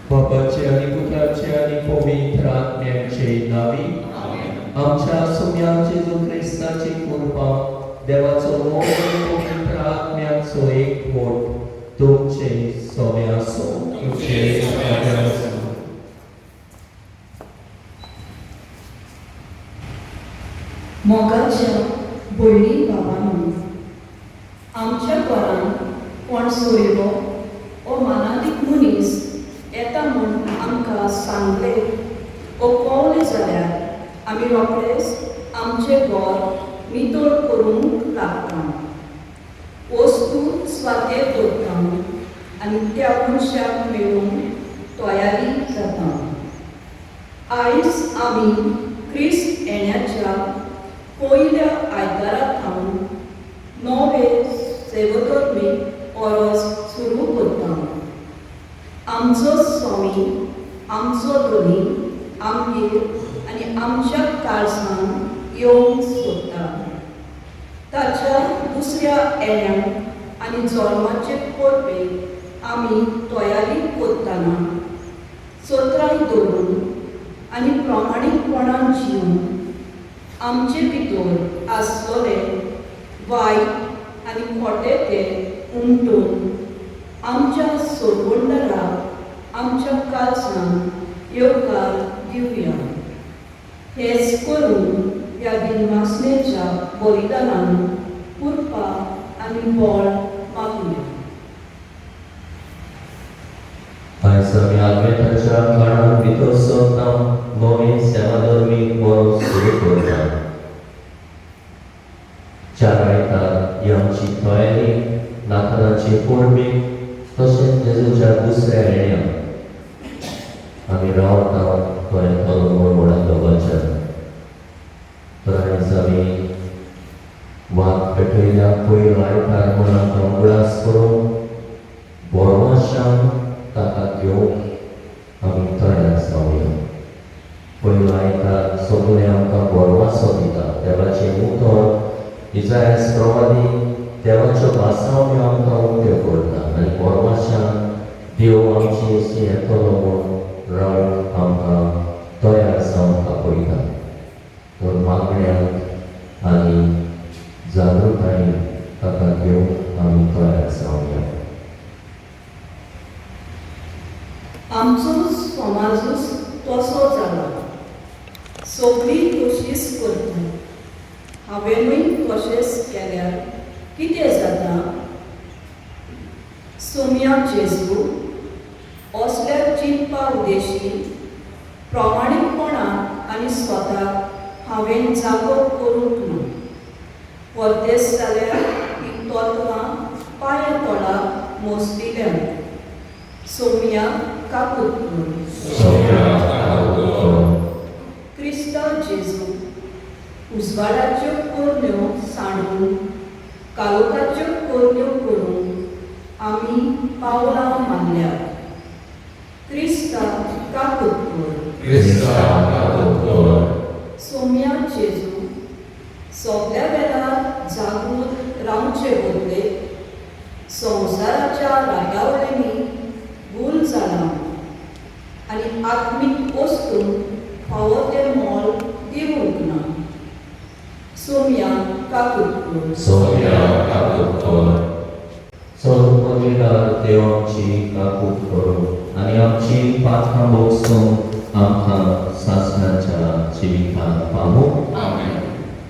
बापाचे आणि पुत्राचे आणि पवित्र आत्म्याचे नावी आमच्या सुम्याचे जो ख्रिस्ताची कृपा देवाचो मोग पवित्र आत्म्याचो एक बोट तुमचे सोबे आसो तुमचे सोबे आसो. मोगाच्या भयणी भावांनो, आमच्या घरान कोण सोयरो ओ मानादीक मनीस येता म्हूण आमकां सांगले ओ कळ्ळें जाल्यार आमी रोखडेच आमचें घर नितळ करूंक लागता. वस्तू स्वातेर दवरता आनी त्या मनशाक मेळूंक तयारी जाता. आयज आमी क्रिस्त येण्याच्या पयल्या आयताराक थावन नवे सेवधर्मीक परस सुरू करता. आमचो स्वामी, आमचो धनी आमगेर आनी आमच्या काळजान येवंक सोदता. ताच्या दुसऱ्या येण्याक आनी जल्माचे परबेक आमी तयारी करतना सत्राय दवरून आनी प्रामाणीकपणान जिवन आमचे भितर आसलोले वायट आनी खोटे ते उमटून आमच्या सोडवंडराक आमच्या काळजान येवकार दिवया. हेच करून ह्या दिनवासनेच्या बलिदानान कृपा आनी बळ मागुया. आयज आमी आदवेंताच्या काळान भितर सरता नवे सेवाधर्मीक वर्स सुरू करता. चार आयतार ही आमची तयारी नातालाचे परबेक तशेंच जेजूच्या दुसऱ्या येण्याक आमी रावता गोंय व्हडालो वचन. तर आयज आमी वाद पेटयल्या पयलो आयतार म्हूण आमकां उगडास करून बोरमाशान ताका घेवंक आमी तयार जावया. पयलो आयतार सगळे आमकां बोरमासो दिता. देवाचें उतर इसायास प्रवादी देवाच्यो भासावण्यो आमकां उक्त्यो करता आनी बोरमाशान देव आमची अशी येतलो म्हूण रावंक आमकां तयार जावंक आपयता. तर मागण्यांक आनी जागृतायेन ताका घेवंक आमी तयार जावया. आमचो समाजूच तसो जाला. सगळीं तशींच करता. हांवेनूय तशेंच केल्यार कितें जाता? सोम्या जेजू असल्या चिंतपा उदेशी प्रामाणीकपणान आनी स्वताक हांवें जागो करूंक ना. परदेस जाल्यार ही तत्वां पांया तळाक मोसदिल्यान. सोम्या काकुतपूर क्रिस्ता जेजू उजवाडाच्यो कोरण्यो सांडून कालोखाच्यो कोरण्यो करून आमी पावलां मारल्यात. क्रिस्ता काकुतपूर सोम्या जेजू सगळ्या वेळार जागृत रावचे बदले संवसाराच्या रागावळींनी भूल जाला आनी आत्मीक वस्तूंक फावो तें मोल दिवंक ना. सोम्या काकुतपूर पवित्र देव आमची काकूट करूं आनी आमची पातकां भोगसून आमकां सासणाच्या जिवितांत पावूं.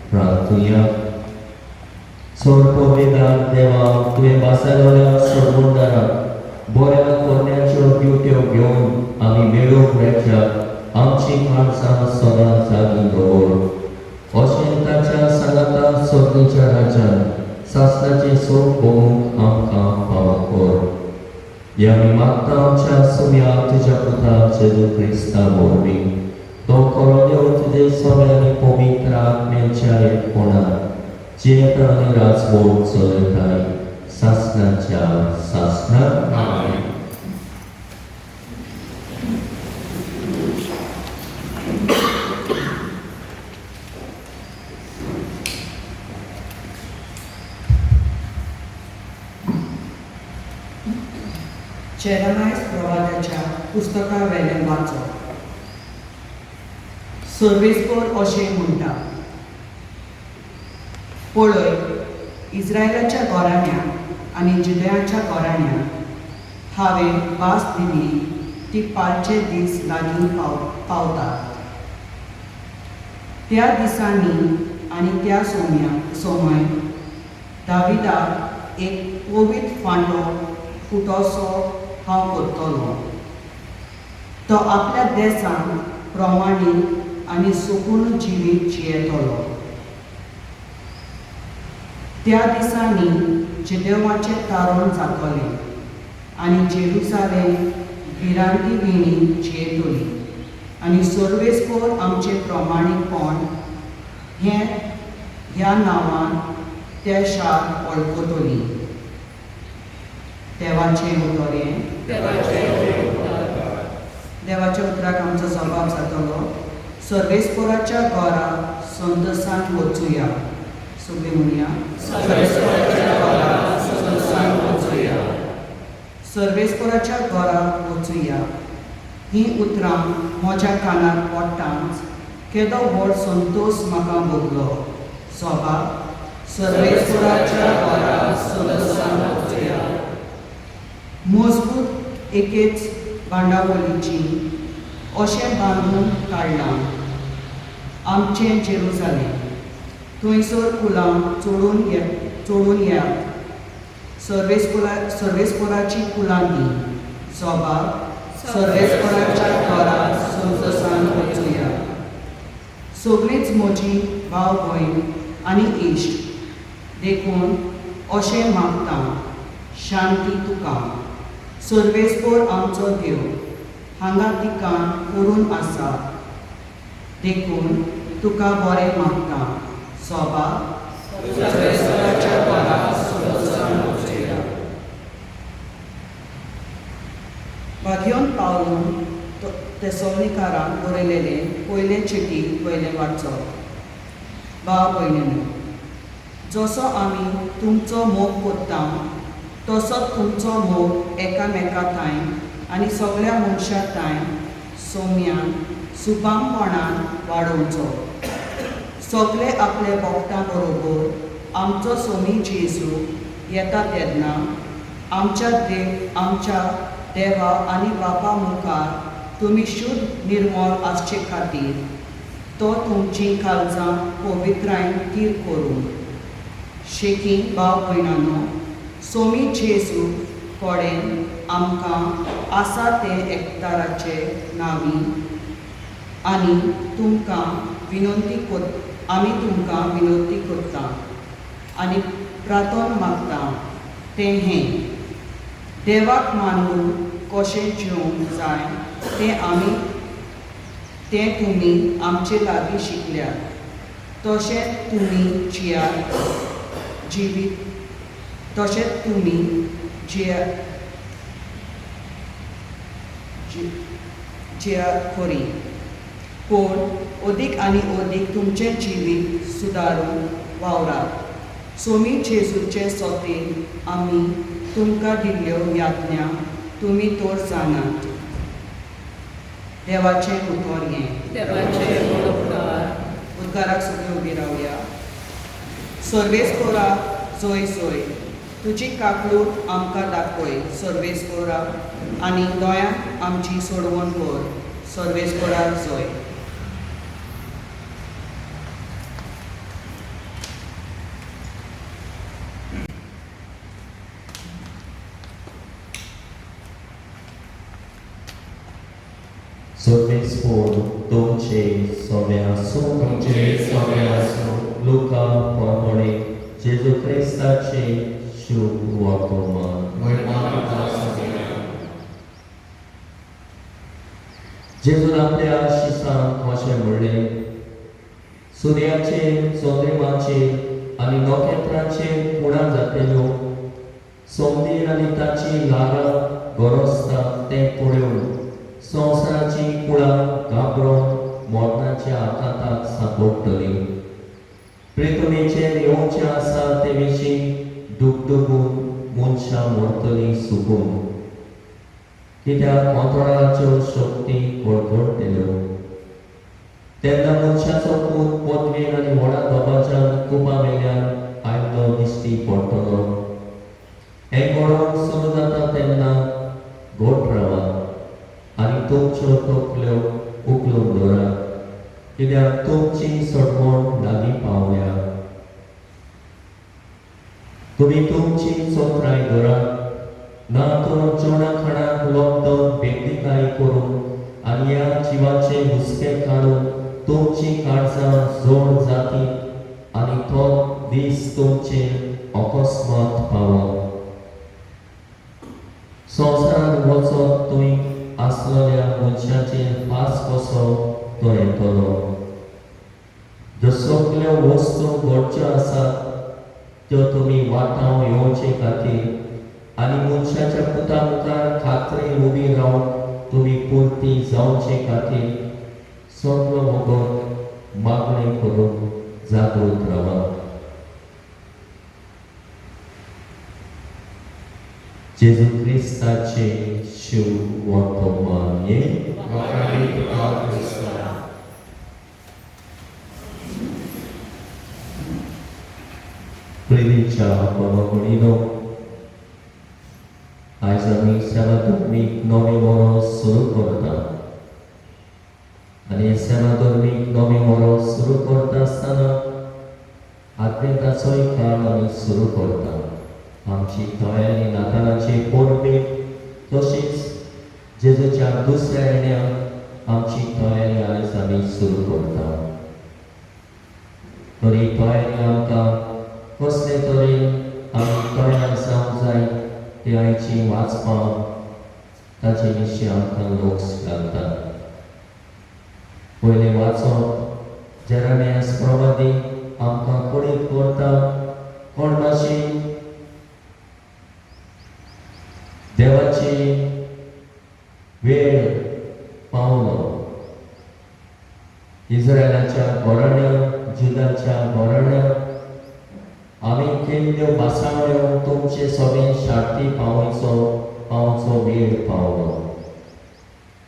प्रार्थुया. चड पवित्र देवा, तुवें बासायलोल्या सोडवंडराक बऱ्या कोरण्याच्यो दिवट्यो घेवन आमी मेळूंक मेळच्यात आमची काळजां सदां जागी दवर. अशें ताच्या सांगाता सगळीच्या राज्यान सासणाचें सोड भोगूंक आमकां फावो कर. हे आमी मागता आमच्या सुम्या तुज्या पुता जेजू क्रिस्ता वरवीं. तो खरो देव तुजे सोबे आनी पवित्र आत्म्याच्या एकपणान जियेता आनी राजभोग चलयताय सासणाच्या सासणाक. आमेन. जेरेमाया प्रवादाच्या पुस्तका वेलें वाचप. सर्वेस्पर अशें म्हणटा, पळय, इस्रायलाच्या घराण्यांक आनी जुदयाच्या घराण्यांक हांवें भास दिली ती पालचे दीस लागीं पावतात. त्या दिसांनी आनी त्या सोमय दाविदाक एक पवित्र फांटो फुटोसो हांव करतलो. तो आपल्या देशांत प्रमाणीत आनी सुकून जिवीत जियेतलो. त्या दिसांनी जेदेवाचें तारण जातलें आनी जेरुसालेम भिरांती विणी जियेतली आनी सर्वेस्पर आमचें प्रमाणीकपण ह्या नांवान त्या शार वळखतली. देवाचें उतरें. देवाच्या उतराक आमचो जबाब जातलो, सर्वेस्पराच्या घरा संतसांत वचुया. सगळीं म्हणया, सर्वेस्पराच्या घरा संतसांत वचुया. सर्वेस्पराच्या घरा वचुया. हीं उतरां म्हज्या कानार पडटाच केदो व्हड संतोश म्हाका भोगलो. जबाब, सर्वेस्पराच्या घरा संतसांत वचुया. मजबूत एकेच बांडावळीची अशें बांदून काडलां आमचें जेरुसालेम. थंयसर कुलां चोडून येयात. सर्वेस्पराची कुलां दी. जबाब, सर्वेस्पराच्या घरा संतसांत वचुया. सगळींच म्हजी भाव भयण आनी इश्ट देखून अशें मागता, शांती तुका. सर्वेस्पर आमचो देव हांगा तिकान करून आसा देखून तुका बरें मागता. जबाब, सर्वेस्पराच्या घरा संतसांत वचुया. भाग्योन पावलून तेसलोनिकारांक बरयलेलें पयलें चिटी पयलें वाचप. भाव भयणींनो, जसो आमी तुमचो मोग करता तसोच तुमचो मोग एकामेकांताय आनी सगळ्या मनशांताय सौम्यान सुपामपणान वाडोवचो. सगळे आपले भक्तां बरोबर आमचो सोमी जेजू येता तेन्ना आमच्या देवा आनी बापा मुखार तुमी शुद्ध निर्मळ आसचे खातीर तो तुमची काळजां पवित्रायन तीर करून. शेकी भाव भयणांनो, सोमी जेजू कडेन आमकां आसा ते एकताराचे नांवी आमी तुमकां विनंती करता आनी प्रार्थना मागता तें हें, देवाक मानून कशें जिवंक जाय तें तुमी आमचे लागीं शिकल्यात. तशेंच तुमी जियात खरी. पूण अदीक आनी अदीक तुमचें जिवीत सुदारून वावरात. सोमी जेजूचे सोतेन आमी तुमकां दिल्ल्यो याज्ञा तुमी तर जाणात. देवाचें उतर हें. उद्गाराक सगळीं उबी रावया. सर्वेस्परा जोय जोय, तुजी काकूट आमकां दाखय. सर्वेस्परा आनी दोळ्यांक आमची सोडवण कर. सर्वेस्परा जोय. सर्वेस्पर तुमचे सगळे आसूं. लुका प्रमाणे जेजू क्रिस्ताचे शुभ वर्तमान. जेजून आपल्या शिसांक अशें म्हणलें, सुर्याचे, चंद्रिमाचे आनी नखेत्राचे कुडां जातल्यो सोमदीर आनी ताची लागां गरजता तें पळोवन संवसाराची कुळां घाबरून मरणाच्या आकांताक सांपडटली. प्रेतुणेचेर येवचें आसा ते विशीं दुगदुगून मनशां मरतलीं सुकून. कित्याक अंतराच्यो शक्ती गडगडटल्यो. तेन्ना मनशाचो पूत पदवेन आनी व्हडा दबाज्यान कुपा वयल्यान आयिल्लो दिश्टी पडटलो. हें घडोवंक सुरू जाता तेन्ना घट रावात आनी तुमच्यो तकल्यो उखलून दवरात, कित्याक तुमची सडवण लागीं पावल्या. तुमी तुमची चोत्राय दवरात, ना तर जेवणा खाणाक लोकदन बेगीकाय करून आनी ह्या जिवाचे हुस्के काडून तुमची काळजां जोड जाती आनी तो दीस तुमचे अकस्मात पावप. संवसारांत वचत तुमी आसलेल्या मनशाचेर पास कसो तो येतलो. ज्यो सगल्यो वस्तू घडच्यो आसात त्यो तुमी वाटाव येवचे खातीर आनी मनशाच्या पुता मुखार खात्रेन उबी रावन तुमी पुर्ती जावचे खातीर सगळो वगत मागणें करून जागृत रावात. जेजू क्रिस्ताचे शिव वर्तमान ये प्रितीच्या भावा भयणीनो, आयज आमी सेवा धर्मीक नवें वर्स सुरू करता आनी सेवा धर्मीक नवें वर्स सुरू करता आसतना आद्वेंताचोय काळ आमी सुरू करता. आमची तयारी नातालाची परबेक तशीच जेजूच्या दुसऱ्या येण्याक आमची तयारी आयज आमी सुरू करता. तरी तयारी आमकां कसले तरेन आमी तयार जावंक जाय ते आयची वाचपां ताचे विशीं आमकां लक्ष घालता. पयलें वाचप जेरेमियास प्रवादी आमकां कळीत करता कोण भाशेन देवाची वेळ पावलो. इस्रायलाच्या घराण्या जुदाच्या घराण्या आमी केल्ल्यो बासावळ्यो तुमचे सगळे शांती पावचो वेळ पावलो.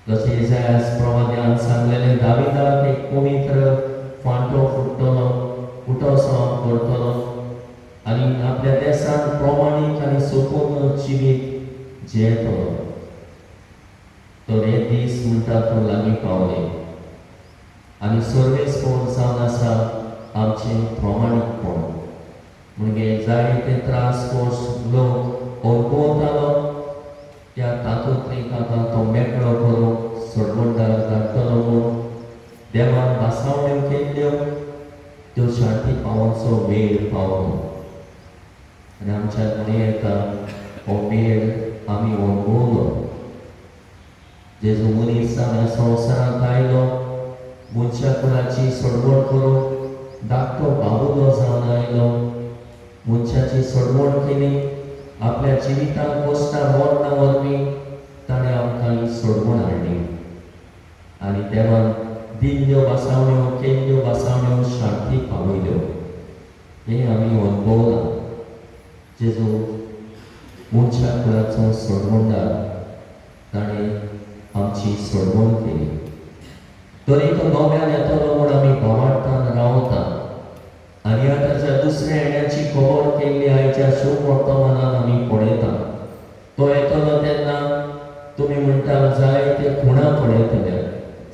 जशें इसायास प्रवाद्यान सांगलेले दाविदाक एक पवित्र फांटो फुटोसो करतलो आनी आपल्या देशांत प्रमाणीक आनी सोपून जिवीत जियेतलो. तर हे दीस म्हणटा तो लागीं पावले आनी सर्वेस्पोर जावन आसा आमचें प्रमाणीकपण. म्हणजे जायते त्रास कोश्ट लोक अनुभवतालो त्या तातूंतली ताका तो मेकळो करूंक सडवंडार धाडटलो म्हूण देवान बासावळ्यो केल्ल्यो त्यो शांती पावोवचो वेळ पावलो. आनी आमच्या मनी येता हो वेळ आमी अनुभवलो. जेजू मनीस ह्या संवसारांत आयलो, मनशा कुळाची सडवण करूंक धाकटो बाबुलो जावन आयलो. मनशाची सडवण केली, आपल्या जिवितांत कश्टां मरना वरवीं ताणें आमकां ही सडवण हाडली आनी देवान दिल्ल्यो बासावण्यो केल्ल्यो बासावण्यो शांती पावयल्यो. हें आमी अनुभवलां. जेजू मनशा कुळाचो सडवणदार, ताणें आमची सडवण केली. तरी तो नव्यान येतलो म्हूण आमी भावार्थान रावता आनी आतांच्या दुसऱ्या येण्याची खबर केल्ली आयच्या शुभ वर्तमानान आमी पळयता. तो येतलो तेन्ना तुमी म्हणटा जायते खुणा पळयतले,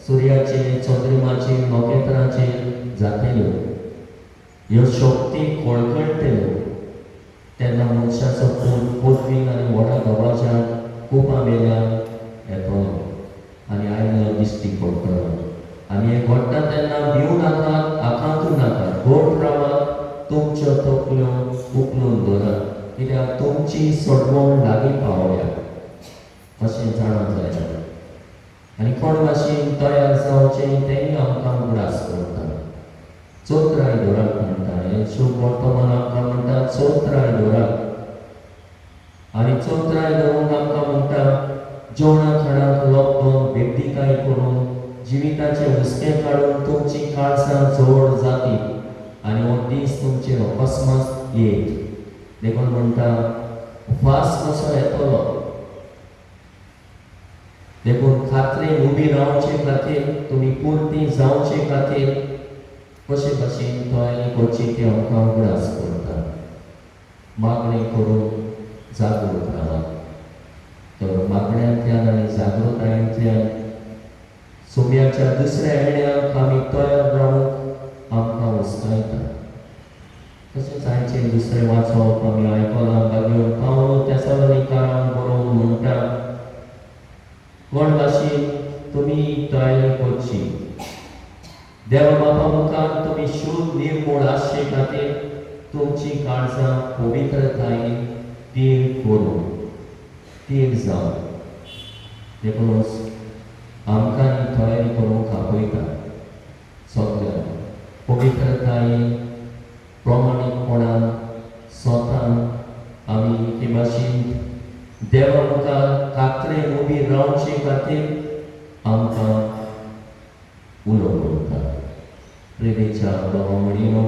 सुर्याचेर, चंद्रिमाचेर, नखेत्राचेर जातल्यो, ह्यो शक्ती कळकळटल्यो. तेन्ना मनशाचो पूत पदवीन आनी व्हडा दबाज्यान कुपा वयल्यान येतलो आनी आयिल्लो दिश्टी पडटलो. आनी हें घडटा तेन्ना भिवू नाकात, आकांतू नाकात, घट रावात, तुमच्यो तकल्यो उखलून दवरात, कित्याक तुमची सडवण लागीं पावल्या अशें जाणा जाय. आनी कोण भाशेन तयार जावचें तेंय आमकां उगडास करता. चोत्राय दवरात म्हणटा, हें शुभ वर्तमान आमकां म्हणटा चोत्राय दवरात. आनी चोत्राय दवरूंक आमकां म्हणटा जेवणा खाणाक लोकदन बेगीकाय करून जिविताचे हुस्के काडून तुमची काळजां जोड जाती आनी हो दीस तुमचेर अकस्मात येत. देखून म्हणटा उपास कसो येतलो देखून खात्रेन उबी रावचे खातीर तुमी पुर्ती जावचे खातीर कशे भाशेन तयारी करची ती आमकां उगडास करता. मागणी करून जागृत रावात. तर मागण्यांतल्यान आनी जागृतायेंतल्यान सोम्याच्या दुसऱ्या येण्याक आमी तयार रावूंक आमकां उस्तायता. तशेंच आयचे दुसरें वाचप आमी आयकलां बागेवन पावलो तेसालोनिकारांक बरोवन म्हणटा कोण भाशेन तुमी तयारी करची. देवा बापा मुखार तुमी शुद्ध निर्मळ आसचे खातीर तुमची काळजां पवित्रतायेन तीर करून तीर जावन देखूनच आमकां ही तयारी करूंक आपयता. सगळ्यांक पवित्रतायेन प्रामाणीकपणान स्वतान आमी हे भाशेन देवा मुखार खात्रेन उबी रावचे खातीर आमकां उलो करता. प्रेमीच्या भावमणीनो,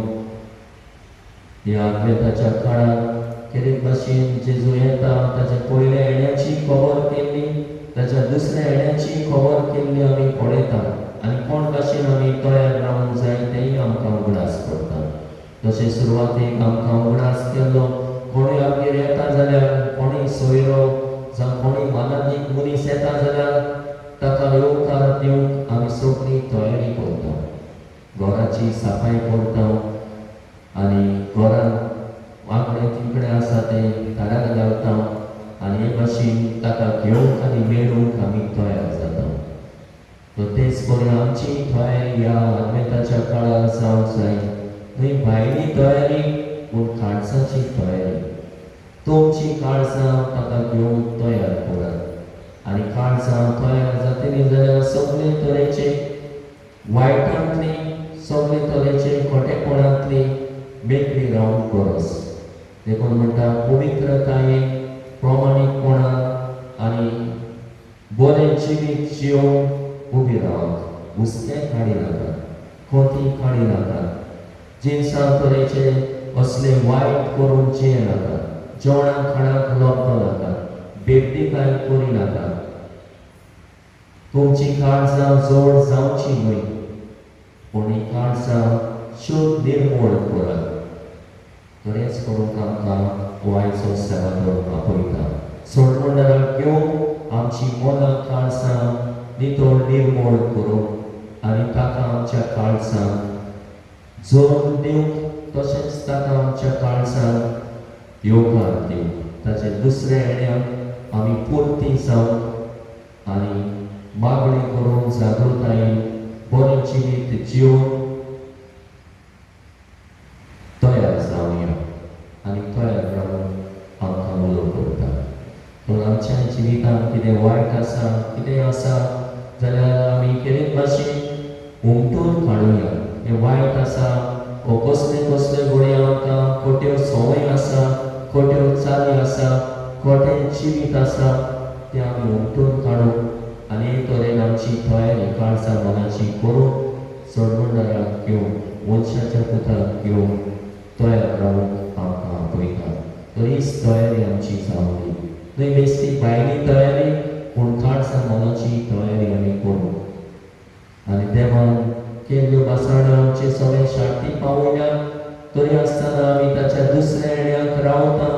ह्या अद्वेताच्या काळांत कितें भाशेन जेजू येता ताच्या पयल्या येण्याची खबर केल्ली, ताच्या दुसऱ्या येण्याची खबर केल्ली आमी पळयता आनी कोण भाशेन आमी तयार रावूंक जाय तेंय आमकां उगडास करता. तशें सुरवातेक आमकां उगडास केल्लो कोणूय आमगेर येता जाल्यार कोणूय सोयरो जावं कोणूय मानादीक मनीस येता जाल्यार ताका येवकार दिवंक आमी सगळीं तयारी करता. घराची साफाई करता आनी घरान वांगडे तिकडे आसा ते दारार घालता आनी हे भाशेन ताका घेवंक आनी मेळूंक आमी तयार जाता. तर तेच परी आमची तयारी ह्या अद्वेताच्या काळार जावंक जाय. न्हय भायली तयारी पूण काळजाची तयारी. तुमची काळजां ताका घेवंक तयार करात आनी काळजां तयार जातलीं जाल्यार सगळे तरेचे वायटांतली सगळे तरेचे खोटेपणांतली मेकळी रावंक गरज. देखून म्हणटा पवित्रतायेन प्रामाणीकपणान आनी बरें जिवीत जियोवंक उबी रावात. हुस्के काडी नाकात, खोटी काडी नाकात, जिन्सा तरेचे असले वायट करून जिये नाकात, जेवणाक खाणाक लोटो नाकात, बेबडीकाय करी नाकात. तुमची काळजां जोड जावची न्हय पूण ही काळजां शुद्ध निर्मळ करात. तरेच करूंक आमकां वायचो सेवादोर आपयता. सोडमंडळाक घेवन आमची मनां काळजां नितळ निर्मळ करूंक आनी ताका आमच्या काळजांत जोडून दिवंक तशेंच ताका आमच्या काळजांत येवकार दिवंक ताचे दुसऱ्या येण्याक आमी पुर्ती जावंक आनी मागणी करून जागृतायेन बरें जिवीत जिवन तयार जावया आनी तयार रावून आमकां उलो करता. पूण आमच्या जिवितांत कितें वायट आसा कितें आसा जाल्यार आमी कितें भाशेन उमटून काडुया. हें वायट आसा वो कसले कसले गुणे आमकां खोट्यो संवय आसा, खोट्यो चाली आसा, खोटें जिवीत आसा तें आमी उमटून काडूंक आनी एक तरेन आमची तयारी काळजां मनाची करूंक सोडमंडळाक घेवन मनशाच्या पुताक घेवन तयार रावूंक आमकां आपयता. तर हीच तयारी आमची जावंदी. न्हय बेश्टी भायली तयारी पूण काळजां मनाची तयारी आमी करूं आनी देवान केल्ल्यो बासाड्यो आमचे सगळे शांती पावयल्या तरी आसतना आमी ताच्या दुसऱ्या येण्याक रावता.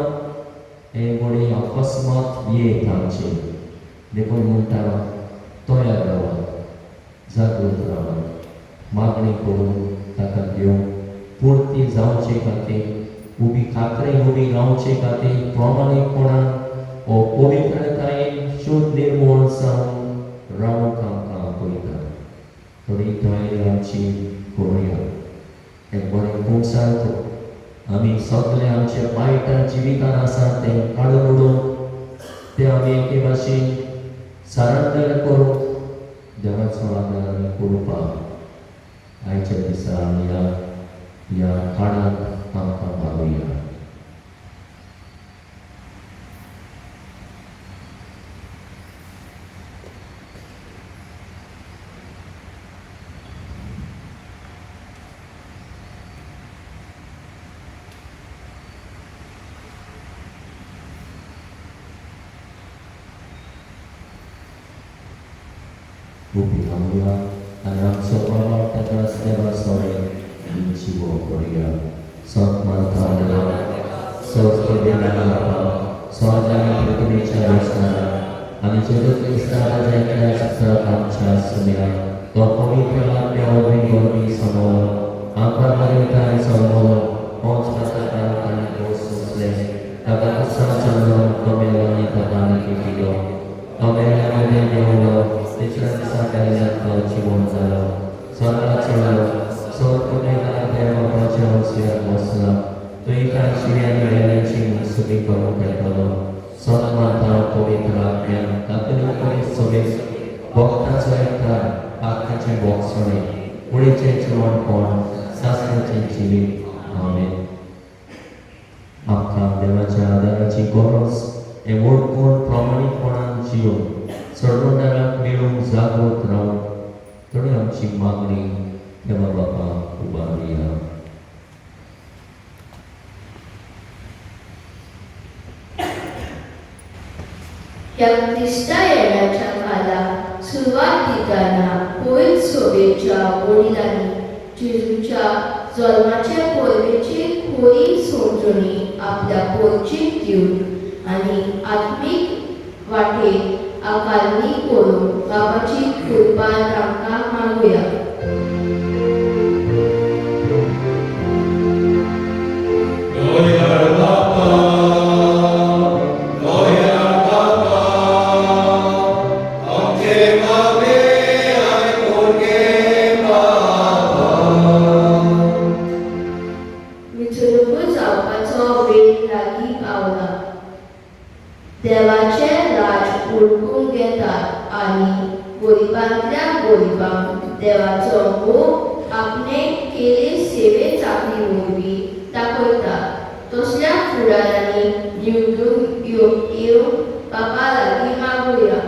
हे गुणे अकस्मात येत आमचे. देखून म्हणटा तयार रावात, जागृत रावात, मागणी करून ताका घेवन पुर्ती जावचे खातीर उबी खात्रेन उबी रावचे खातीर प्रामाणीकपणान वो पवित्रतायेन शुद्ध निर्मळ जावन रावूंक आमकां आपयता. थोडी तयारी आमची करुया. एक बरें पुरसाद आमी सगळे आमचे वायट जिवितान आसा तें काडून उडोवन ते आमी एके भाशेन सरेंडर करूंक देवाचो आदार आमी कृपा आयच्या दिसा आमी ह्या काळांत आमकां मागुया. Bupihamulah, anak sekolah tegas bebas sore, jiwa Korea, saat mata adalah, saat kebenaran apa, saat yang berbicara sana, anak jodoh istana jaga setelah kamca sembilan, tokohi pelan dewan gormi sama, angkat merintah sama, mau katakan anak khusus les, agak kesal cenderung kemelani katakan video, kemelani yang Dicerat sadaya kau cium dalam Salat cium Salat kunega Deva baca usia wasla Tuikan syirian Rene cing Subi kau kekalo Salat mata Pavitra yang Takenu kulis sobis Bokta soekta Akta cing bok sore Uri cing cuman pon Sasna cing cili Amin Akta dewaca Adara cing koros Emur pun pramani ponan cium Saudara minum zago terang terang cimangli nama Bapa Ubaria. Yang distaya cakala surat dana poin sobeja borilani juruca zolmacha poebeche koi sonjoni आपल्या पोचिक देऊन आणि आत्मिक वाटे आकारणी करून बाबाची कृपा तांकां मागुया. देवाचे राज उडकून घेतात आणि गोरिबांतल्या गोरिबांक देवाचो मोग आपणे केले सेवे चाकरी वरवी दाखयता. तसल्या फुडारांनी निवडून येवं बाबा लागीं मागुया.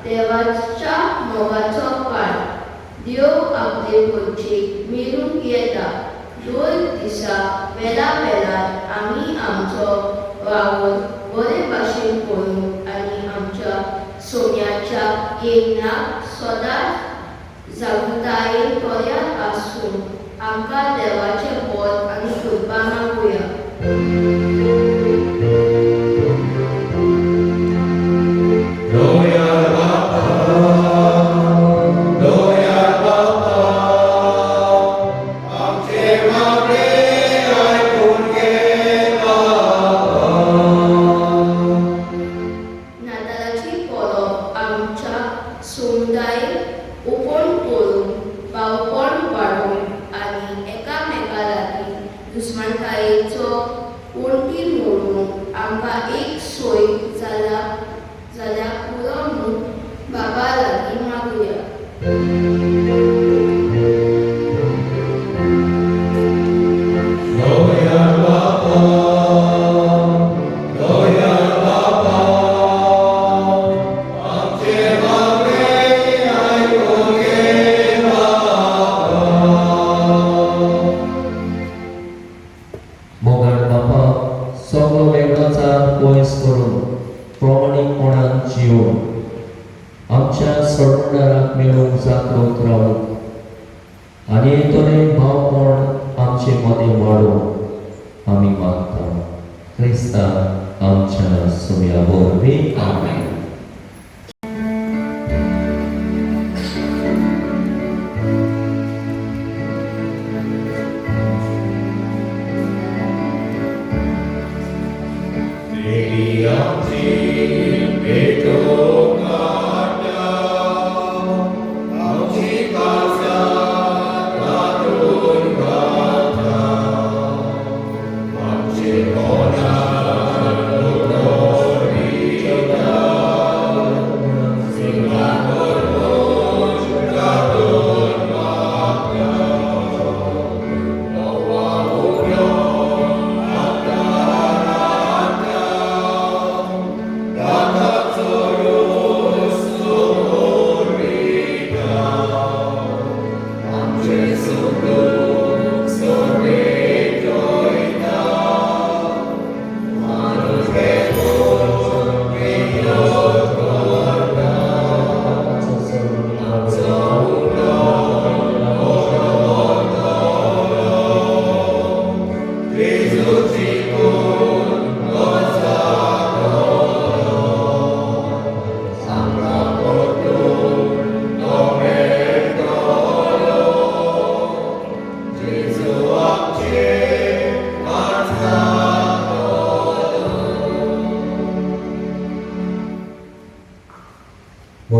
देवाच्या मोगाचो काळ देव आपले भोवतेक मेळून येता. 2 दिसा वेळा वेळार आमी आमचो वावर बरे भाशेन करूंक आनी आमच्या सोम्याच्या येयनाक सदांच जागृतायेन तयार आसून आमकां देवाचे बोध आनी कृपा मागुया. दुस्मानकायेचो उणटी मोडून आमकां एक सोय जाल्या पुरो म्हूण बाबा लागीं मागुया. आमच्या सोडणाराक मेळूंक जागृत रावूंक आनी तरेन भावपण आमचे मदें वाडोवंक आमी मागता. क्रिस्ता आमच्या सुम्या वरवीं आमेन.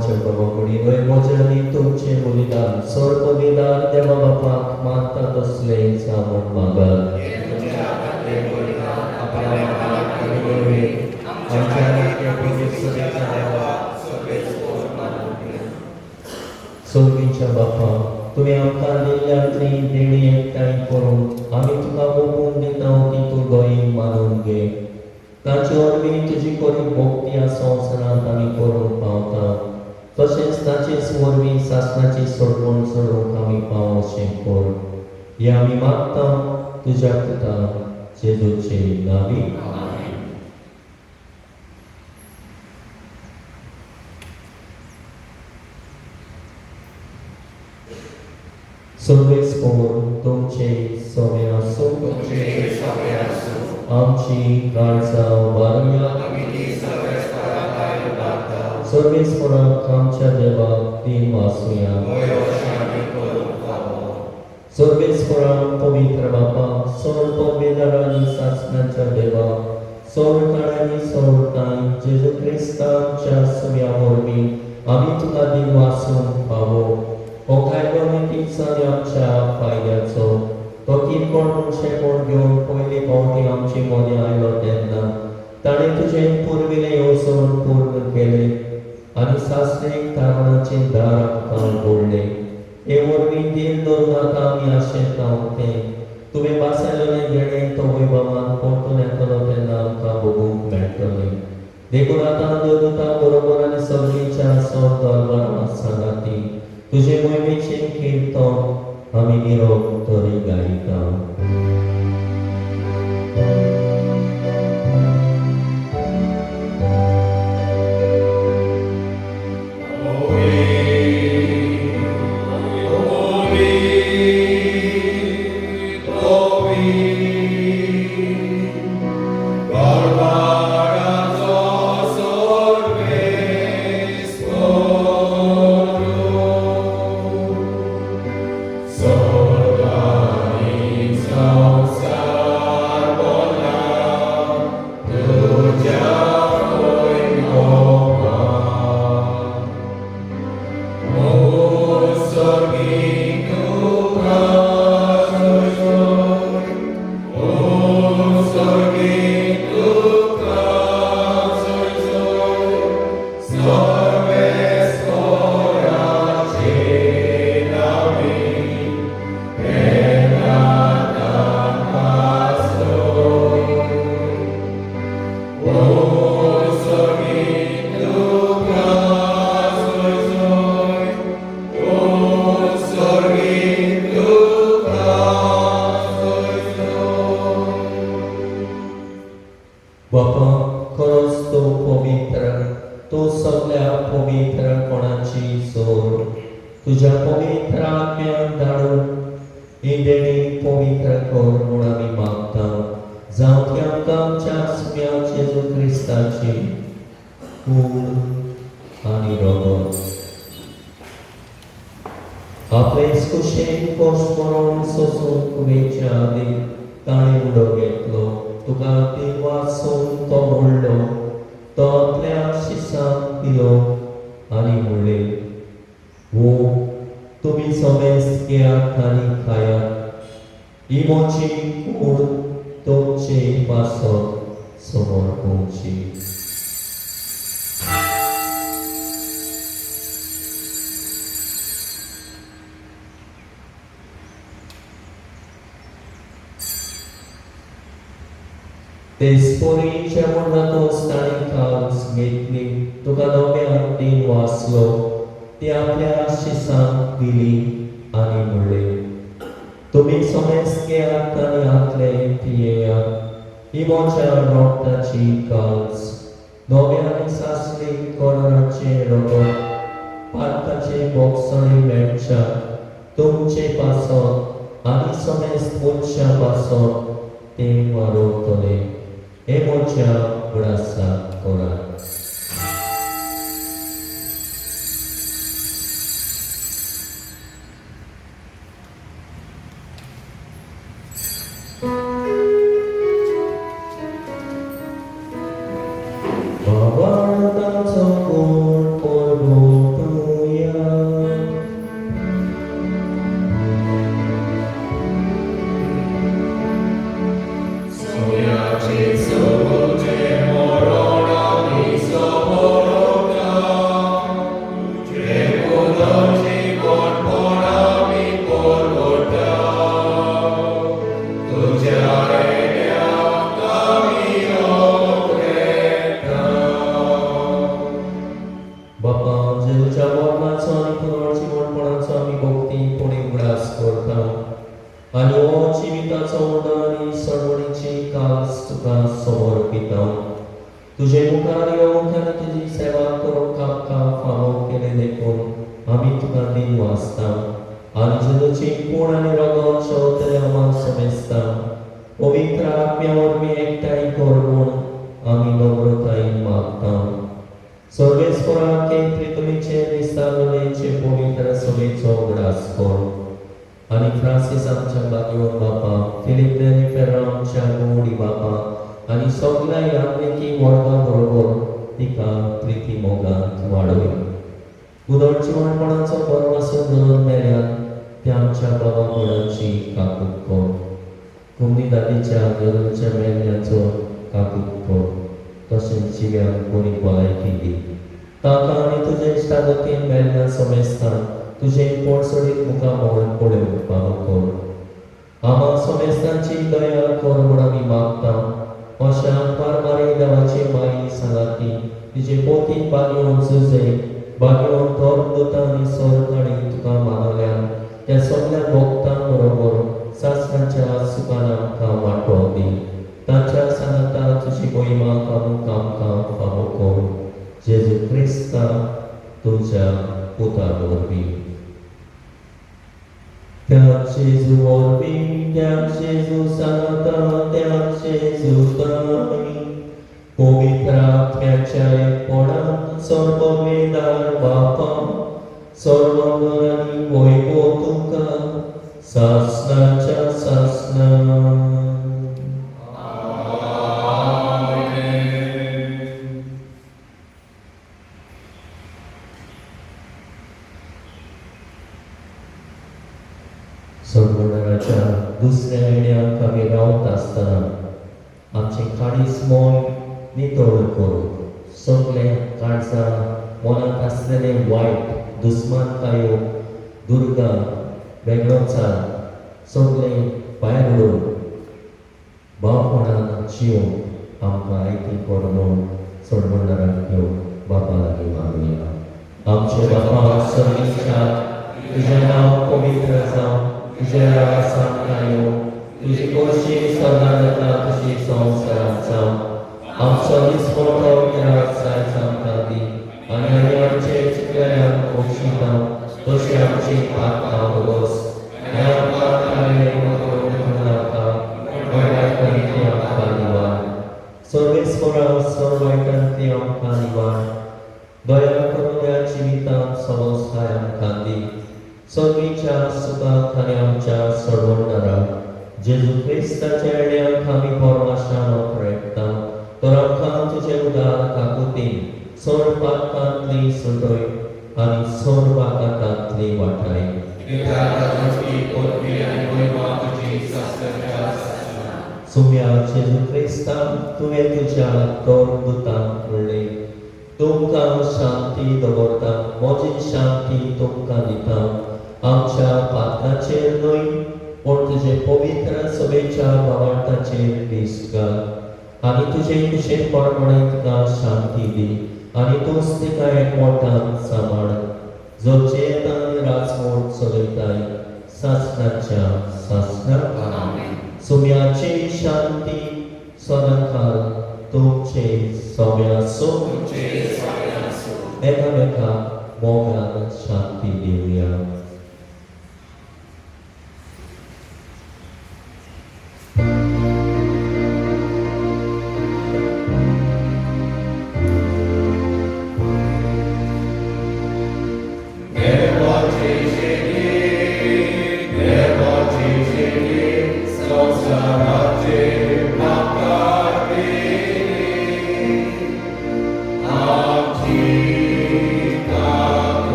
मोच्या बाबाकुडी वय मोजनी तुमचे मुलीदान स्वर्गविदान देवा बापाक मानता तसले सामण मागात आपल्या मागात आणि वरवे आमच्या नित्य पवित्रतेच्या देवा सोबीच्या बापा तुम्ही आमकां दिल्ल्या देणी एकठांय करून आमी तुका मोगून दिता ती तूं गोंय मानून घे ताचे वरवीं तुजी करी भोक्ती ह्या संवसारांत आमी करूंक पावता तशेंच ताचेच वरवीं सासणाची सोडवण सोडूंक आमी पाव अशें कर हें आमी मागता तुज्या पुता जेजूचे नांवी सर्वेस पळोवन तुमचे सवे आसूं आमची काळजां वारुया सर्वेस्पराक आमच्या देवाक दिन वासुया सर्वेस्पराक पवित्र बापा सौर पवित्रांनी सासणाच्या देवा सौरताळांनी सौरताय जेजू क्रिस्तांच्या सव्या वरवीं आमी तुका दिन वासूंक पावो हो कायदो नितीचो आमच्या फायद्याचो तो किरकोळ मुळशेपण घेवन पयली फावटी आमचे मदें आयलो तेन्ना ताणें तुजें पुर्विलें येवसोन पूर्ण केलें आनी सासणेक तारणाचें दार आमकां उगडलें हे वरवीं दीन दवरून आतां आमी आशेंता तें तुवें बासयलेलें गेणें तो वैभवान परतून येतलो तेन्ना आमकां भोगूंक मेळटलें देखून आतां देवदूतां बरोबर आनी सगळींच्या सौर दरबारां सांगाती तुजे मोहिमेचें कीर्तन आमी निरोप तरी गायता बापा खरोच तो पवित्र तो सगळ्या पवित्र कोणाची सोर तुझ्या पवित्र आत्म्यान धाडून ही देणी पवित्र कर म्हूण आमी मागता जावं ती आमकां आमच्या सुम्या जेजू क्रिस्ताची खून आनी रगत आपलेच कुशेन कोस म्हणून सोसून कुवेच्या आदी ताणें उडो घेतलो तुका ती वाचून तो म्हणलो तो आपल्या शिसांक दिलो आनी म्हणलें वो तुमी समेस्त घेयात आनी खायात ही मोची कूड तुमचे पासत समोर पोवची ते स्पोरीच्या म्हणटातूच ताणें कास घेतली तुका दोगांक दिन वाचलो ती आपल्या शिसांक दिली आनी म्हणलें तुमी समेस्त घेयात आनी आतले पियेयात ही म्हज्या रोगताची कास नवे आनी सासरी कोराचे रगत पाताचे बोगसणी मेळच्या तुमचे पासत आनी समेस्त मनशा पासत ते वाडोवतले हे मोच्या उडासाक करात बाबाताचो कोण परगो जिविताचो उदो आनी सडवणीची कास तुका समर्पिता तुझे मुखार येवंक आनी तुजी सेवा करूंक आमकां फावो केले देखून आमी तुका दिन वाचता आनी जेजूची खूण आनी रगत शेवतले आमाक समेजता पवित्र आत्म्या वरवीं एकठांय कर म्हूण आमी नम्रतायेन मागता सर्वेस्पराक एक त्रितुलीचे निस्तारलेचे पवित्र सभेचो उगडास कर आनी फ्रांसीस आमच्या बागेवर बापा फिलिप नेरी फेर्रा आमच्या गोडी बापा आनी सगळ्या यात्रेकी वर्गा बरोबर तिका प्रिती मोगांत वाडय उदड जिवणपणाचो बरवासो धरून मेल्यान त्या आमच्या बाबा बळाची काकूट कर कुंडी दादीच्या गरजेच्या मेल्याचो काकूट कर तशेंच जिव्यांक बरी भलायकी दी ताका आनी तुजे इश्टागतीन मेल्या समेस्तान तुजे पडसडीत मुखार पळोवंक फावो कर आमाक समेस्तांची दया कर म्हूण आमी मागता अशा परमारी देवाची माई सांगाती तिचे पोतीन बागेवन झुजे बागेवन थोर दोता आनी सोरताणी तुका मानल्यान त्या सगळ्या भक्तां बरोबर सासणाच्या सुखान आमकां वांटो दी तांच्या सांगाता तुजी महिमा कामूक आमकां फावो कर जेजू क्रिस्ता तुज्या पुता वरवीं त्या जेजू वरवीं त्या जेजू सांगाता त्या जेजू ताई पवित्र आत्म्याच्या एकपणान सर्व वेदार बापा सर्वंगर आनी वैभव तुका सासणाच्या सासणान सर्वंगराच्या दुसऱ्या येण्याक आमी रावत आसतना आमचे काळीज मोल नितळ करूं सगळे काळजां मनांत आसलेले वायट दुस्मानकायो दुर्गा वेगळोचार सगळे भायर उडोवन भावपणान जिवंक आमकां आयती कर म्हूण सोडवणाराक घेवन बापा लागीं मागुया आमचे बापा सर्वेच्या तुजें नांव पवित्र जावं तुजें राज सांगता येवं तुजी खोशी सदां जाता तशी संवसारांत जावं आमचो दिसपडटो गिरायक जायज आमकां दी आनी आमी आमचे चिकल्यांक बक्षिता तशी आमची आत्मा वगस हें आमकां कार्य करूंक नाका वायटांतली आमकां निवार सर्वेस्परा सर्व वायटांतली आमकां निवार दया करून ह्या जिवितांत समस्ताय आमकां दी सगळीच्या सुखाक आनी आमच्या सडवणाराक जेजू क्रिस्ताच्या येण्याक आमी परमाशान ओपरेता तर आमकां तुजें उदार काकुतीन सोड पातकांतली सुटय आनी सोड वागातांतली वाटाय सुम्या जेजू क्रिस्तान तुवें तुज्या दोन दुतांक म्हणलें तुमकां शांती दवरता म्हजी शांती तुमकां दिता आमच्या पात्राचेर न्हय पूण तुजे पवित्र सभेच्या भावार्थाचेर दिश्ट घाल आनी तुजे कुशेन परमणे तुका शांती दी आनी तूंच तिका एकवटान सांबाळ जो चेत आनी राजमोट चलयताय सासणाच्या सासणाक सुम्याची शांती सदांकाल तुमचे सौम्या एकामेकाक मोगान शांती दिवया Amen.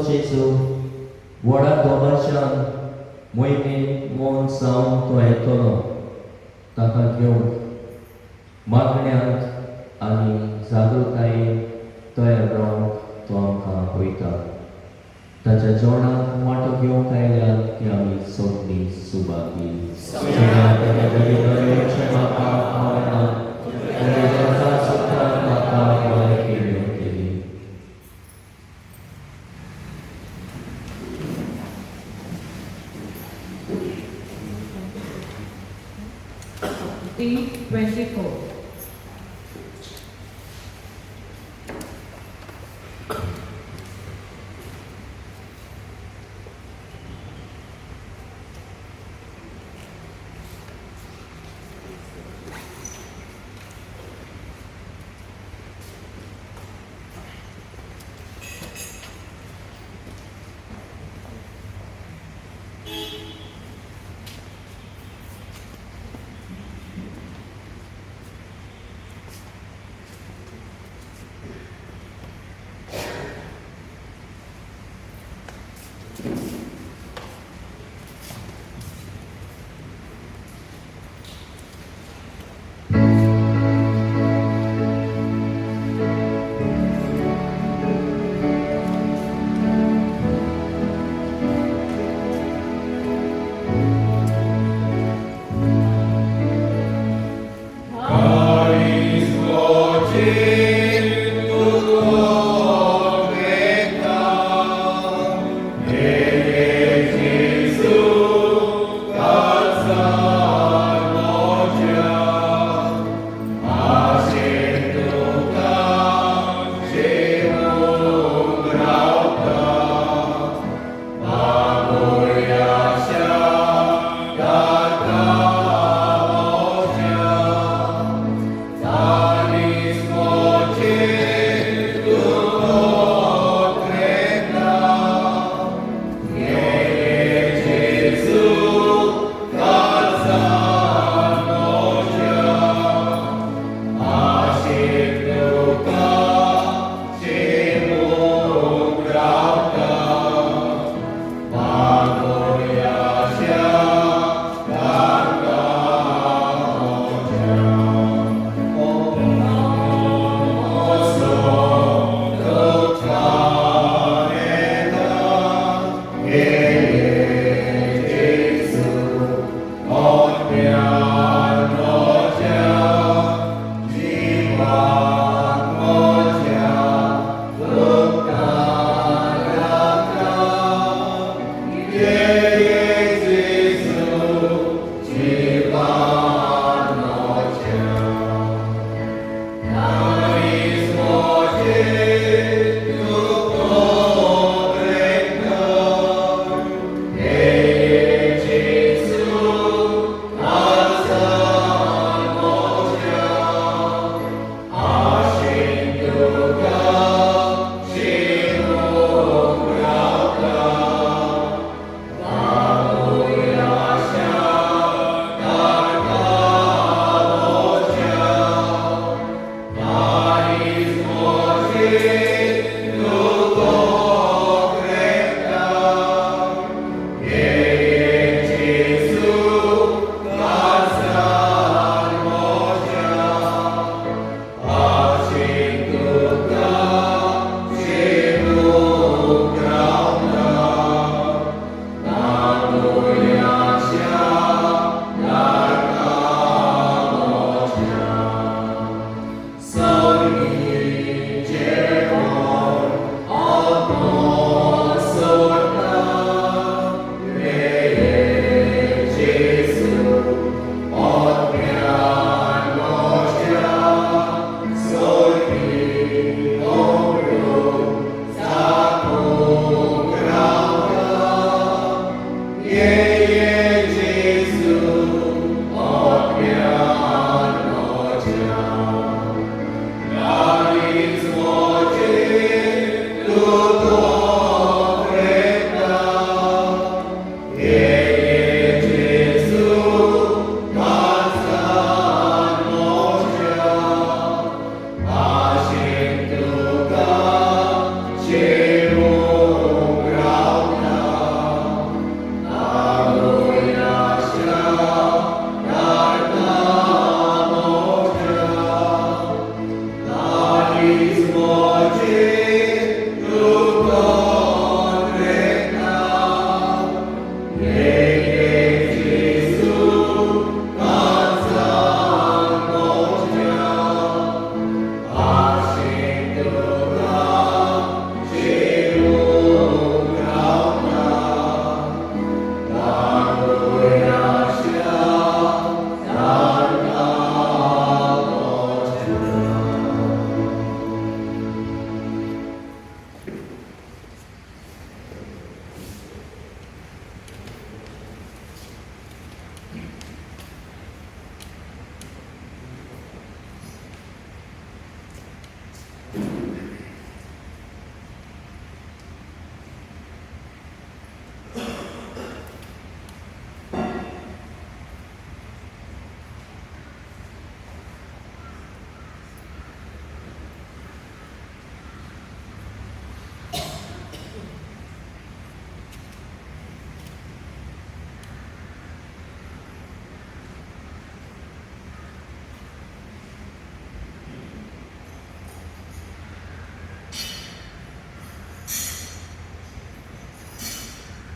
Jesu, व्हडा दोमाच्यान मोहिमेन मोन जावन तो येतलो ताका घेवन मागण्यांत आनी जागृतायेन तयार रावंक तो आमकां वयता. ताच्या जेवणाक वांटो घेवंक आयल्यान ती आमी सगळीं सुभागी. म्हाका हांवें सुद्दां म्हाका बरें केली. P24.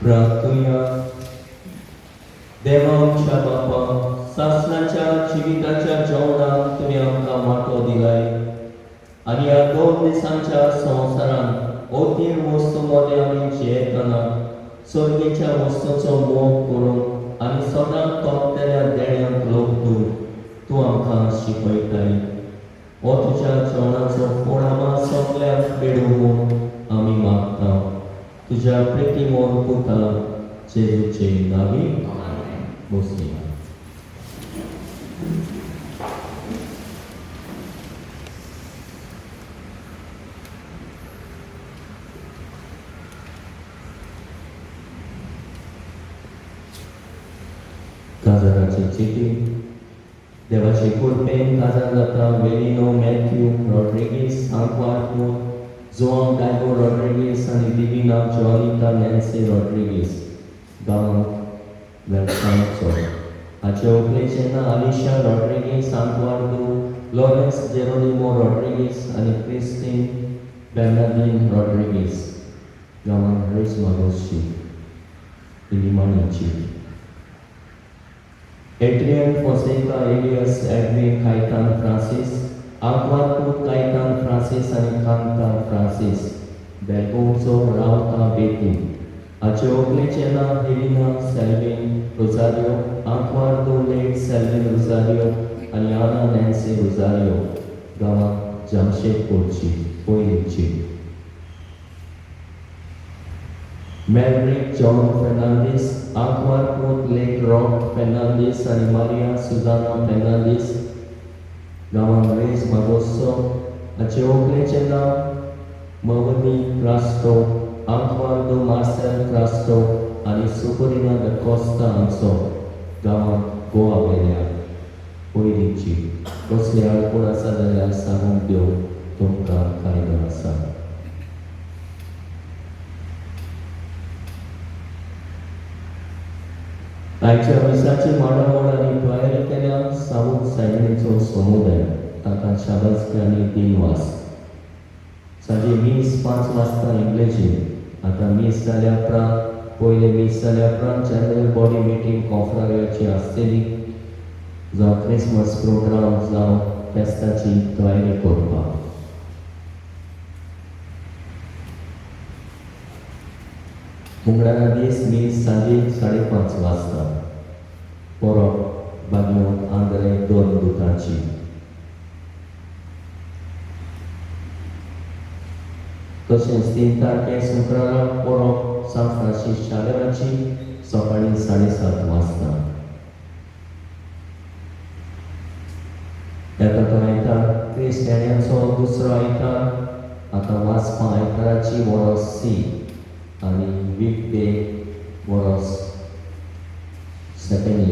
प्रार्थूया. देवा आमच्या बापा, सासणाच्या जिविताच्या जेवणाक तुमी आमकां वांटो दिलाय आनी ह्या 2 दिसांच्या संवसारांत ओतीर वस्तू मदें आमी जियेतना सर्गेच्या वस्तूचो मोग करून आनी सदांच तोपतेल्या देण्यांक लोक तूं आमकां शिकयताय. हो तुज्या जेवणाचो फोड आम्हा सगळ्यांक मेळूं आमी मागता. तुज्या प्रेतीमोल पुता जेजूचे नांवी बसया. काजाराची चिठी. देवाचे कृपेन काजार जाता वेलिनो मॅथ्यू रॉड्रिगीस आंकवारपूर जोआंग डायगो रॉड्रिगीस आनी दिविना जॉनिता नॅन्सी रॉड्रिगीस गांवांत वेलसांवचो. हाचे व्हंकलेचें नांव अलिशा रॉड्रिगीस आंकवारदू, लॉरेन्स जेरोनिमो रॉड्रिगीस आनी क्रिस्टीन बेर्नार्डीन रॉड्रिगीस गांवांत race मागोसची इलिमाणीची. Adrian फोसेका Elias Edwin Caitan Francis आंकवारपूर Caitan Francis आनी कांता फ्रांसीस बेलगोवचो रावता बेती. हाचे व्हंकलेचें नांव हेलिना सेल्विन रोजारियो आंकवारदो लेट सेल्विन रोजारियो आनी आना नॅन्सी रोजारियो गांवांत जामशेदपूरची पयलीची. मेलरिक जॉन फेर्नांडीस आंकवारपूर लेक रॉक फेर्नांडीस आनी मारिया सुजाना फेर्नांडीस गांवांत रेस मागोसो. हाचे व्हंकलेचें नांव मवनी क्रास्टो आंकवारदो मार्सेल क्रास्टो आनी सुपरिना द कोस्ता हांचो गांवांत गोवा वेल्या पयलीची. कसली आळकूण आसा जाल्यार सांगूंक दिवं तुमकां कायदो आसा. आयच्या विसाची मांडावळ आनी तयारी केल्या सावूथ सायडीचो समुदाय ताका शाबासकी आनी दिनवास. सांजे मीस 5 वाजता इंग्लिशीन आतां मीस जाल्या उपरांत पयले मीस जाल्या उपरांत जनरल बॉडी मिटींग कॉन्फ्रन्साची आसतली जावं क्रिसमस प्रोग्राम जावं फेस्ताची तयारी करपाक. मंगळारा दीस मीस सांजे 5:30 वाजता परब बागयोंत आंद्रे 2 दुतांची. तशेंच 3 तारखेक शुक्रारा परब सान फ्रांसीस शावेराची सकाळीं 7:30 वाजता. येता तो आयतार क्रिस्टियानांचो दुसरो आयतार आतां वाचपां आयताराची वरोस सी आनी वीकडे वरोस सेकंड.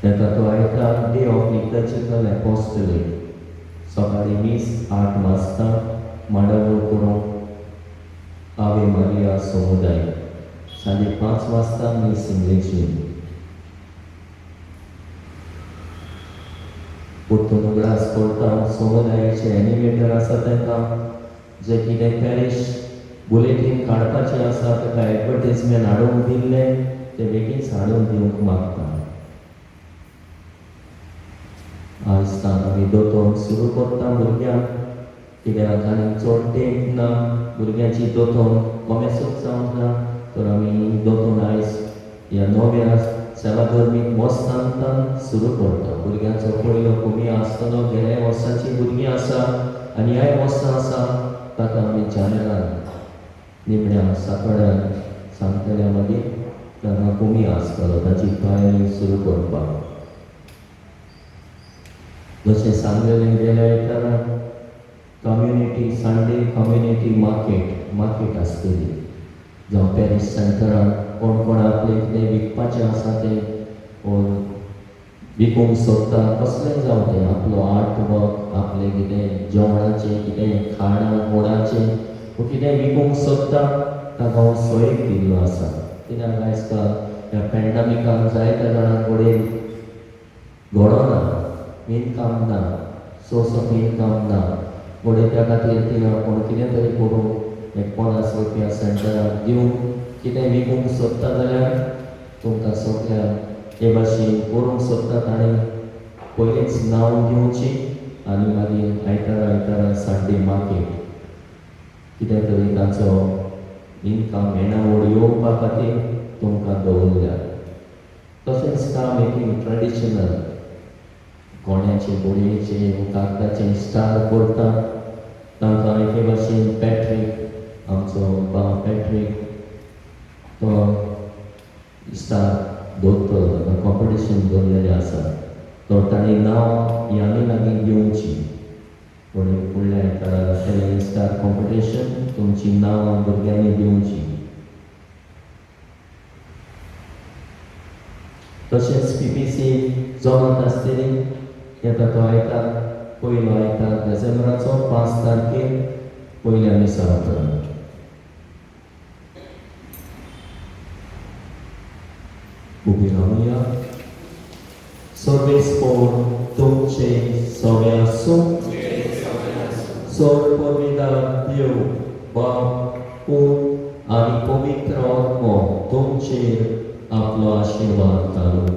येता तो आयतार डे ऑफ लिटरचरल एपोस्टोलेट सकाळीं मीस 8 वाजता मांडावळ करून आवे मारिया समुदाय. सांजे 5 वाजता मीस इंग्लिशीन. पुर्तुनुग्रास करता समुदायाचे एनिमेटर आसा तांकां जे कितें पॅरिश बुलेटीन काडपाचें आसा ताका एडवर्टीजमेंट हाडून दिल्ले ते बेगीन हाडून दिवंक मागता. आयजसान आमी दोतोर सुरू करता भुरग्यांक कित्याक आनी चड तेंप ना भुरग्यांची दोतोर कोमेसूच जावंक ना तर आमी दोतोर आयज ह्या नव्या सेवा धर्मीक वर्सांतल्यान सुरू करता. भुरग्यांचो पयलो कमी आसतलो गेल्या वर्साची भुरगीं आसा आनी ह्या वर्सा आसा ताका आमी जानेरान निमण्या सातोड्यान सांगतल्या मागीर तेन्ना कमी आसतलो ताची तयारी सुरू करपाक. जशें सांगलेलें गेल्या आयतारा कम्युनिटी संडे कम्युनिटी मार्केट आसतली जावं पॅरीस सेंटरान कोण कोण आपलें कितें विकपाचें आसा तें विकूंक सोदता कसलेंय जावं तें आपलो आर्ट वर्क आपलें कितें जेवणाचें कितें खाणां गोडाचें वो कितें विकूंक सोदता ताका हांव सोयेक दिल्लो आसा. कित्याक आयज काल ह्या पॅन्डेमिकान जायत्या जाणां कडेन घडो ना, इनकम ना, सोर्स ऑफ इनकम ना म्हणून त्या खातीर तिंगा कोण कितें तरी करून एक 50 रुपया सेंटराक दिवन कितें विकूंक सोदता जाल्यार तुमकां सगळ्यांक हे भाशेन करूंक सोदतात आनी पयलींच नांव दिवची आनी मागीर आयतारा संडे मार्केट कितें तरी ताचो इनकम येणावळ येवपा खातीर तुमकां दवरल्या. तशेंच काम एक ट्रेडिशनल कोण्याचे बोडयेचे कागदाचे स्टार करता तांकां एके भाशेन पॅट्रीक आमचो भाव पॅट्रीक तो स्टार दवरतलो कॉम्पिटिशन दवरलेलें आसा तो ताणें नांव ह्यांनी लागीं दिवची म्हणून फुडल्या आयतारा जातलें स्टार कॉम्पिटिशन तुमची नांवां भुरग्यांनी दिवची. तशेंच PPC जमत आसतली येता तो आयतार पयलो आयतार डिसेंबराचो 5 तारखेर पयल्या दिसा जातलो. उबी रावया. सर्वेस por तुमचे सवे आसूं सोर पवित्र देव बाप पूत आनी पवित्र आत्मो तुमचेर आपलो आशीर्वाद घालूं.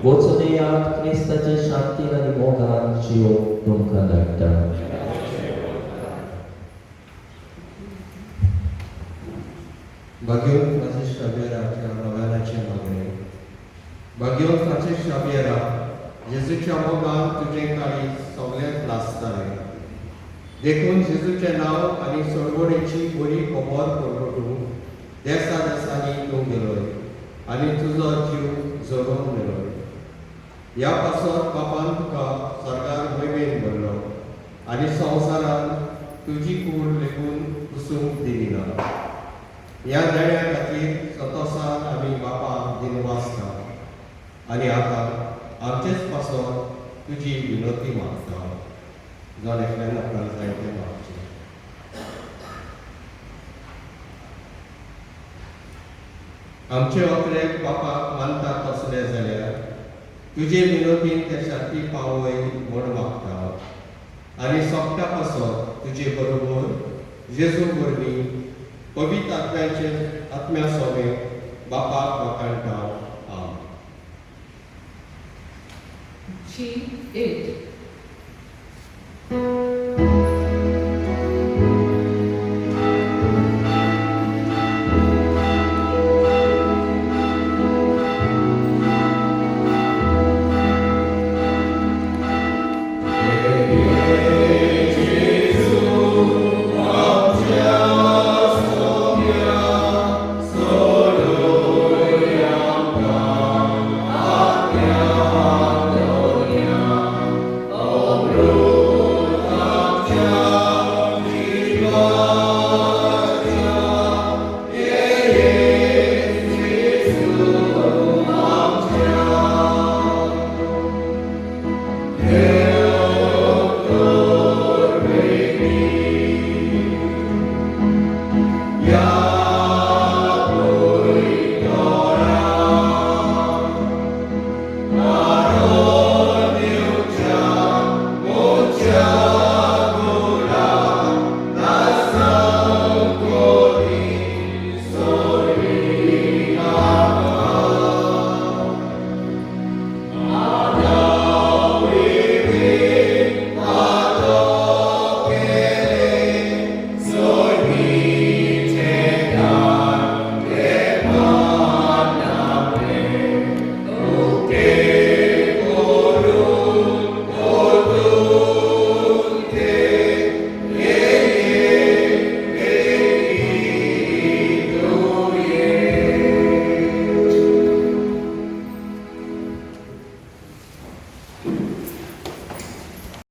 वचून येयात क्रिस्ताचे शांतीन आनी मोगान जीव तुमकां धाडटा. Bagian Francis Xaviera nowelacie magry. Bagian Francis Xaviera, Jezucia mogan तुझे काळी सगळ्यात लासताले. देखून जेजूचे नांव आनी सोडवणेची बरी खबर परगटूंक देसा देसांनी तूं गेलोय आनी तुजो जीव जगोवन गेलोय. ह्या पासत बापान तुका सरकार मैमेन भरलो आनी संवसारान तुजी कूड लेगून पुसूंक दिली ना. ह्या देण्या खातीर सतोसान आमी बापाक दिनवासता आनी आतां आमचेच पासत तुजी विनोती मागता. जावन एकल्यान आपणाक जाय तें मागचें. आमचे अकरेक बापाक मानता तसले जाल्यार तुजे विनोतीन ते शांती पावय म्हूण मागता आनी सोंपता पासत तुजे बरोबर जेजू वरवीं पवित्र आत्म्या सोबे बापाक वाखाणटा. आमेन. G8.